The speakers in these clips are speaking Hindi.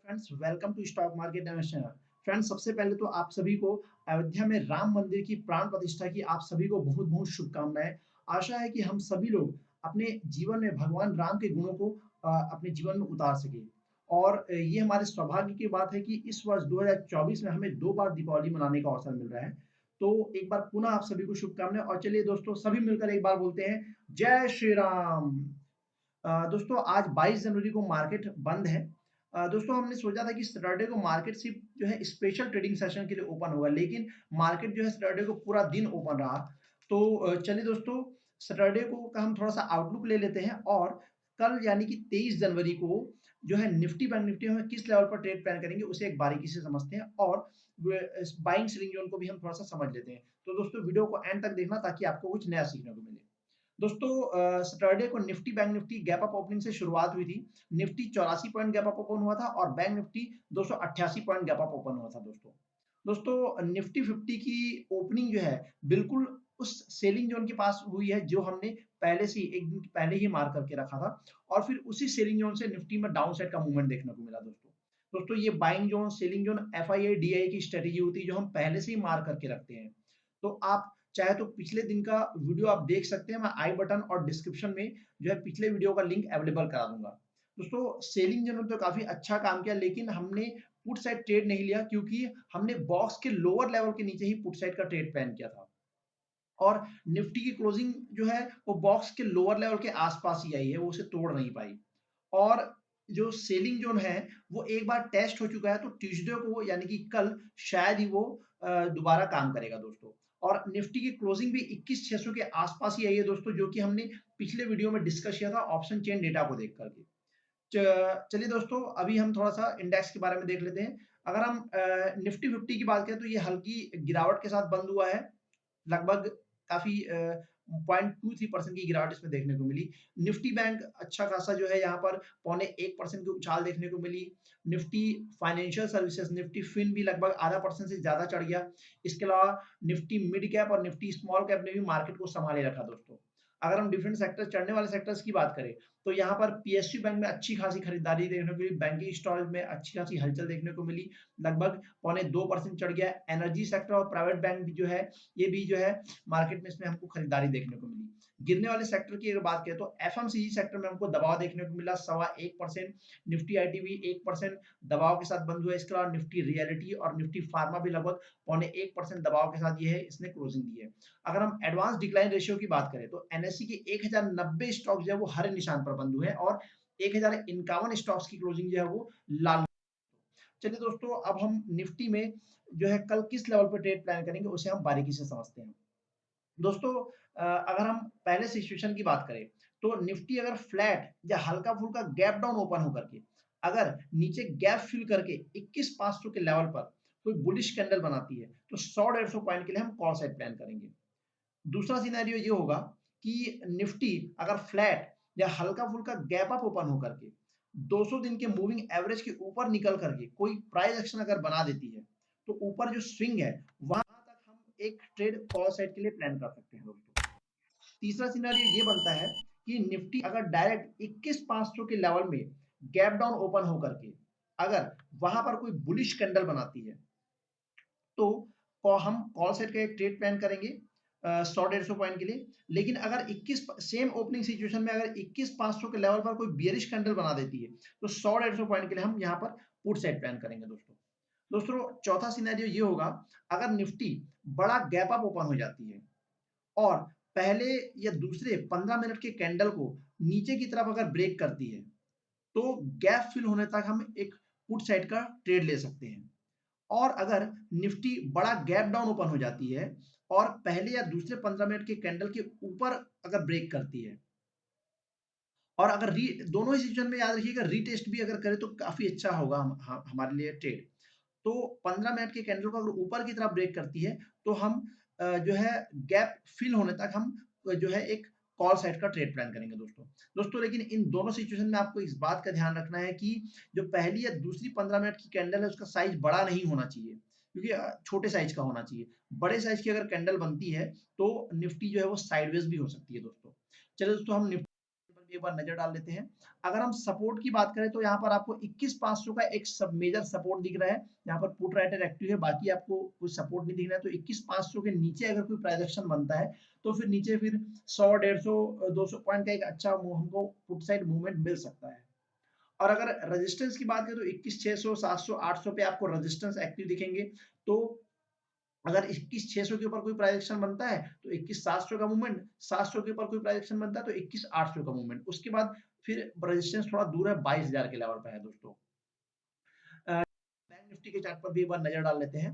Friends, welcome to stock market channel. Friends, सबसे पहले तो आप सभी को अयोध्या में राम मंदिर की प्राण प्रतिष्ठा की आप सभी को बहुत बहुत शुभकामनाएं। आशा है कि हम सभी लोग अपने जीवन में भगवान राम के गुणों को अपने जीवन में उतार सके। और ये हमारे सौभाग्य की बात है कि इस वर्ष 2024 में हमें दो बार दीपावली मनाने का अवसर मिल रहा है। तो एक बार पुनः आप सभी को शुभकामनाएं और चलिए दोस्तों सभी मिलकर एक बार बोलते हैं जय श्री राम। दोस्तों आज 22 जनवरी को मार्केट बंद है। दोस्तों हमने सोचा था कि सैटरडे को मार्केट सिर्फ जो है स्पेशल ट्रेडिंग सेशन के लिए ओपन होगा, लेकिन मार्केट जो है सैटरडे को पूरा दिन ओपन रहा। तो चलिए दोस्तों सैटरडे को का हम थोड़ा-सा आउटलुक ले लेते हैं और कल यानी कि 23 जनवरी को जो है निफ्टी बैंक निफ्टी में किस लेवल पर ट्रेड प्लान करेंगे उसे एक बारीकी से समझते हैं और इस बाइंग सेलिंग जोन को भी हम थोड़ा-सा समझ लेते हैं। तो दोस्तों वीडियो को एंड तक देखना ताकि आपको कुछ नया सीखने को मिले। दोस्तों सैटरडे को Nifty bank Nifty gap up opening से शुरुआत हुई थी। Nifty 84 point gap up open हुआ था और bank Nifty 288 point gap up open हुआ था दोस्तों। दोस्तों निफ्टी 50 की ओपनिंग जो है बिल्कुल उस सेलिंग जोन के पास हुई है जो हमने पहले से ही एक दिन पहले ही मार करके रखा था और फिर उसी सेलिंग जोन से निफ्टी में डाउन साइड का मूवमेंट देखने को मिला दोस्तों। दोस्तों ये buying zone selling zone FII DI की स्ट्रेटेजी होती है जो हम पहले से ही मार करके रखते हैं। तो आप चाहे तो पिछले दिन का वीडियो आप देख सकते हैं, मैं आई बटन और डिस्क्रिप्शन में जो है पिछले वीडियो का लिंक अवेलेबल करा दूंगा। दोस्तों सेलिंग जोन तो काफी अच्छा काम किया, लेकिन हमने पुट साइड ट्रेड नहीं लिया क्योंकि हमने बॉक्स के लोअर लेवल के नीचे ही पुट साइड का ट्रेड प्लान किया था और निफ्टी की क्लोजिंग जो है वो बॉक्स के लोअर लेवल के आसपास ही आई है, वो उसे तोड़ नहीं पाई। और जो सेलिंग जोन है वो एक बार टेस्ट हो चुका है, तो ट्यूसडे को यानी कि कल शायद ही वो दोबारा काम करेगा दोस्तों। और निफ्टी की क्लोजिंग भी 21,600 के आसपास ही आई है दोस्तों, जो कि हमने पिछले वीडियो में डिस्कस किया था ऑप्शन चेन डेटा को देख करके। चलिए दोस्तों अभी हम थोड़ा सा इंडेक्स के बारे में देख लेते हैं। अगर हम निफ्टी 50 की बात करें तो ये हल्की गिरावट के साथ बंद हुआ है। लगभग काफ़ी 0.23% की गिरावट इसमें देखने को मिली। निफ्टी बैंक अच्छा खासा जो है यहाँ पर पौने 1% की उछाल देखने को मिली। Nifty financial services, Nifty Fin भी लगभग आधा परसेंट से ज़्यादा चढ़ गया। इसके अलावा निफ्टी मिड कैप और निफ्टी स्मॉल कैप ने भी मार्केट को सँभाले रखा दोस्तों। अगर हम डिफरेंट सेक्टर चढ़ने वाले सेक्टर्स की बात करें, तो यहाँ पर पीएसयू बैंक में अच्छी खासी खरीदारी देखने को मिली, बैंकिंग स्टॉक में अच्छी खासी हलचल देखने को मिली, लगभग पौने 2% चढ़ गया। एनर्जी सेक्टर और प्राइवेट बैंक भी जो है ये भी जो है मार्केट में इसमें हमको खरीदारी देखने को मिली। गिरने वाले सेक्टर की अगर बात करें तो एफएमसीजी सेक्टर में हमको दबाव देखने को मिला 1.25%। निफ्टी आईटी 1% दबाव के साथ बंद हुआ। इसके अलावा निफ्टी रियलिटी और निफ्टी फार्मा भी लगभग पौने 1% दबाव के साथ ये है इसने क्लोजिंग दी है। अगर हम एडवांस डिक्लाइन रेशियो की बात करें तो एनएससी के 1090 स्टॉक जो है वो हरे निशान पर बंद हुए हैं और 1051 स्टॉक्स की क्लोजिंग जो है वो लाल। चलिए दोस्तों अब हम निफ्टी में जो है कल किस लेवल पर ट्रेड प्लान करेंगे उसे हम बारीकी से समझते हैं। दोस्तों अगर हम पहले सिचुएशन की बात करें तो निफ्टी अगर फ्लैट या हल्का-फुल्का गैप डाउन ओपन होकर के अगर नीचे गैप फिल करके 21,500 के लेवल पर कोई बुलिश कैंडल बनाती है तो 100-150 पॉइंट के लिए हम कॉल साइड प्लान करेंगे। दूसरा सिनेरियो ये होगा कि निफ्टी अगर फ्लैट या हल्का-फुल्का गैप अप ओपन होकर के 200 दिन के मूविंग एवरेज के ऊपर निकल करके कोई प्राइस एक्शन अगर बना देती है, तो ऊपर जो स्विंग है, वहाँ तक हम एक ट्रेड कॉल साइड के लिए प्लान कर सकते हैं दोस्तों। तीसरा सिनेरियो ये बनता है कि निफ्टी अगर डायरेक्ट 21,500 के लेवल में गैप डाउन ओपन होकर के अगर वहाँ पर कोई बुलिश कैंडल बनाती है, तो हम कॉल साइड का एक ट्रेड प्लान करेंगे 100-150 पॉइंट के लिए। लेकिन अगर 21 सेम ओपनिंग सिचुएशन में अगर 21,500 के लेवल पर कोई बियरिश कैंडल बना देती है, तो 100-150 पॉइंट के लिए हम यहाँ पर पुट साइड प्लान करेंगे दोस्तों। दोस्तों चौथा सिनेरियो ये होगा अगर निफ्टी बड़ा गैप अप ओपन हो जाती है और पहले या दूसरे 15 मिनट के कैंडल को नीचे की तरफ अगर ब्रेक करती है, तो गैप फिल होने तक हम एक पुट साइड का ट्रेड ले सकते हैं। और अगर निफ्टी बड़ा गैप डाउन ओपन हो जाती है और पहले या दूसरे 15 मिनट के कैंडल के ऊपर अगर ब्रेक करती है और अगर री दोनों ही सिचुएशन में याद रखिएगा रीटेस्ट भी अगर करे तो काफ़ी अच्छा होगा हमारे लिए ट्रेड। तो 15 मिनट के कैंडल को अगर ऊपर की तरफ ब्रेक करती है, तो हम जो है गैप फिल होने तक हम जो है एक कॉल साइड का ट्रेड प्लान करेंगे दोस्तों। दोस्तों लेकिन इन दोनों सिचुएशन में आपको इस बात का ध्यान रखना है कि जो पहली या दूसरी 15 मिनट की कैंडल है उसका साइज़ बड़ा नहीं होना चाहिए, क्योंकि छोटे साइज़ का होना चाहिए। बड़े साइज़ की अगर कैंडल बनती है, तो निफ्टी जो है वो साइडवेज़ भी हो सकती है दोस्तों। चलिए दोस्तों हम निफ्टी एक बार नज़र डाल लेते हैं। अगर हम सपोर्ट की बात करें तो यहाँ पर आपको 21,500 का एक सब मेजर सपोर्ट दिख रहा है। यहाँ पर पुट राइटर एक्टिव है, बाकी आपको कुछ सपोर्ट नहीं दिख रहा है। तो 21,500 के नीचे अगर कोई प्राइस एक्शन बनता है, तो फिर नीचे फिर 100, 150, 200 पॉइंट का एक अच्छा हमको पुट साइड मूवमेंट मिल सकता है। और अगर रेजिस्टेंस की बात करें तो 21,600, 700, 800 पे आपको रेजिस्टेंस एक्टिव दिखेंगे। तो अगर 21,600 के ऊपर कोई प्राइस एक्शन बनता है तो 21,700 का मूवमेंट, 700 के ऊपर कोई प्राइस एक्शन बनता है तो 21,800 का मूवमेंट। उसके बाद फिर रेजिस्टेंस थोड़ा दूर है, 22,000 के लेवल पे है दोस्तों। बैंक निफ्टी के चार्ट पर भी एक बार नजर डाल लेते हैं।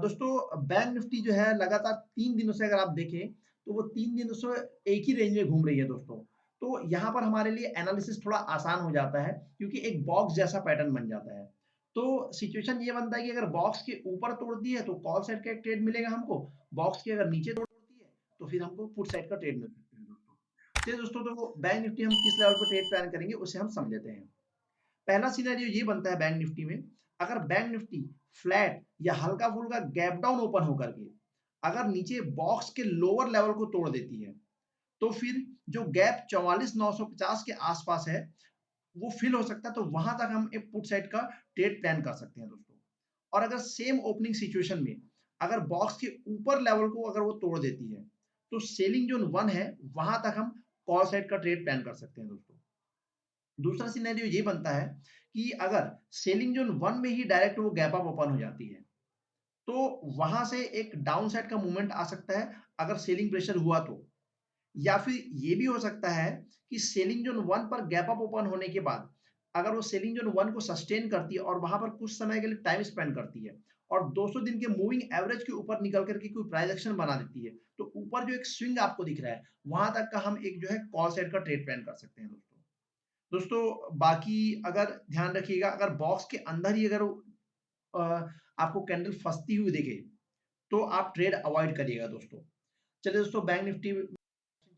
दोस्तों, बैंक निफ्टी जो है लगातार 3 दिनों से अगर आप देखें तो वो 3 दिनों से एक ही रेंज में घूम रही है दोस्तों। तो यहाँ पर हमारे लिए एनालिसिस थोड़ा आसान हो जाता है क्योंकि एक बॉक्स जैसा पैटर्न बन जाता है। तो सिचुएशन ये बनता है कि अगर बॉक्स के ऊपर तोड़ती है तो कॉल साइड का एक ट्रेड मिलेगा हमको, बॉक्स के अगर नीचे तोड़ती है तो फिर हमको पुट साइड का ट्रेड मिल सकता है दोस्तों। चलिए दोस्तों, तो बैंक निफ्टी हम किस लेवल पर ट्रेड प्लान करेंगे उसे हम समझ लेते हैं। पहला सिनेरियो ये बनता है बैंक निफ्टी में, अगर बैंक निफ्टी फ्लैट या हल्का फुल्का गैप डाउन ओपन होकर के अगर नीचे बॉक्स के लोअर लेवल को तोड़ देती है, तो फिर जो गैप 44,950 के आसपास है वो फिल हो सकता है। तो वहां तक हम एक पुट साइड का ट्रेड प्लान कर सकते हैं दोस्तों। और अगर सेम ओपनिंग सिचुएशन में अगर बॉक्स के ऊपर लेवल को अगर वो तोड़ देती है, तो सेलिंग जोन 1 है, वहां तक हम कॉल साइड का ट्रेड प्लान कर सकते हैं दोस्तों। दूसरा सिनेरियो ये बनता है कि अगर सेलिंग जोन 1 में ही डायरेक्ट वो गैप अप ओपन हो जाती है, तो वहां से एक डाउन साइड का मूवमेंट आ सकता है अगर सेलिंग प्रेशर हुआ तो। या फिर ये भी हो सकता है कि सेलिंग जोन 1 पर गैप अप ओपन होने के बाद अगर वो सेलिंग जोन 1 को सस्टेन करती है और वहां पर कुछ समय के लिए टाइम स्पेंड करती है और 200 दिन के मूविंग एवरेज के ऊपर निकल करके कोई प्राइस एक्शन बना देती है, तो ऊपर जो एक स्विंग आपको दिख रहा है वहां तक का हम एक जो है कॉल साइड का ट्रेड प्लान कर सकते हैं दोस्तों। दोस्तों, बाकी अगर ध्यान रखिएगा, अगर बॉक्स के अंदर ही अगर आपको कैंडल फंसती हुई दिखे तो आप ट्रेड अवॉइड करिएगा दोस्तों। चलिए दोस्तों, बैंक निफ्टी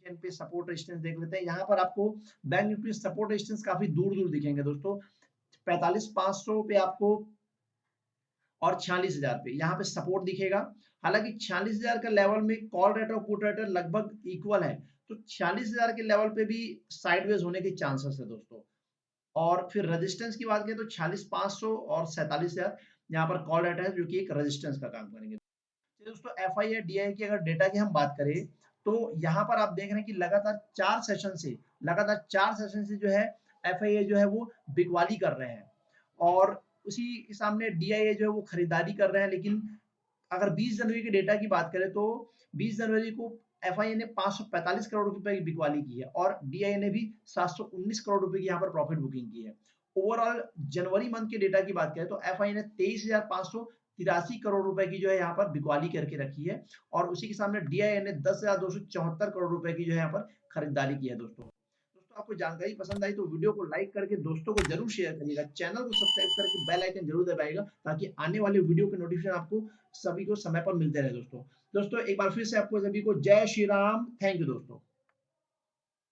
चैन पे सपोर्ट रेजिस्टेंस देख लेते हैं। यहाँ पर आपको बैंक निफ्टी सपोर्ट रेजिस्टेंस काफी दूर दूर दिखेंगे दोस्तों। 45,500 पे आपको और 46,000 पे यहाँ पे सपोर्ट दिखेगा। हालांकि 46,000 का लेवल में कॉल रेट और पुट रेट लगभग इक्वल है, तो 46,000 के लेवल पे भी साइडवेज होने के चांसेस है दोस्तों। और फिर रेजिस्टेंस की बात करें तो 46,500 और 47,000 यहाँ पर कॉल रेट है जो कि एक रेजिस्टेंस का काम करेंगे। चलिए दोस्तों, एफआई या डीआई की अगर डेटा की हम बात करें तो यहाँ पर आप देख रहे हैं कि लगातार 4 सेशन से जो है एफआईए जो है वो बिकवाली कर रहे हैं और उसी के सामने डीआईए जो है वो खरीदारी कर रहे हैं। लेकिन अगर 20 जनवरी के डेटा की बात करें तो 20 जनवरी को एफआईए ने 545 करोड़ रुपए की बिकवाली की है और डीआईए ने भी 719 करोड़ रुपए की यहाँ पर प्रॉफिट बुकिंग की है। ओवरऑल जनवरी मंथ के डेटा की बात करें तो एफआईए ने 23,583 करोड़ रुपए की जो है यहाँ पर बिकवाली करके रखी है और उसी के सामने डीआईए ने 10,274 करोड़ रुपए की जो है यहाँ पर खरीदारी की है दोस्तों। दोस्तों, आपको जानकारी पसंद आई तो वीडियो को लाइक करके दोस्तों को जरूर शेयर करिएगा, चैनल को सब्सक्राइब करके बेल आइकन जरूर दबाइएगा ताकि आने वाले वीडियो के नोटिफिकेशन आपको सभी को समय पर मिलते रहे दोस्तों। दोस्तों, एक बार फिर से आपको सभी को जय श्री राम। थैंक यू दोस्तों।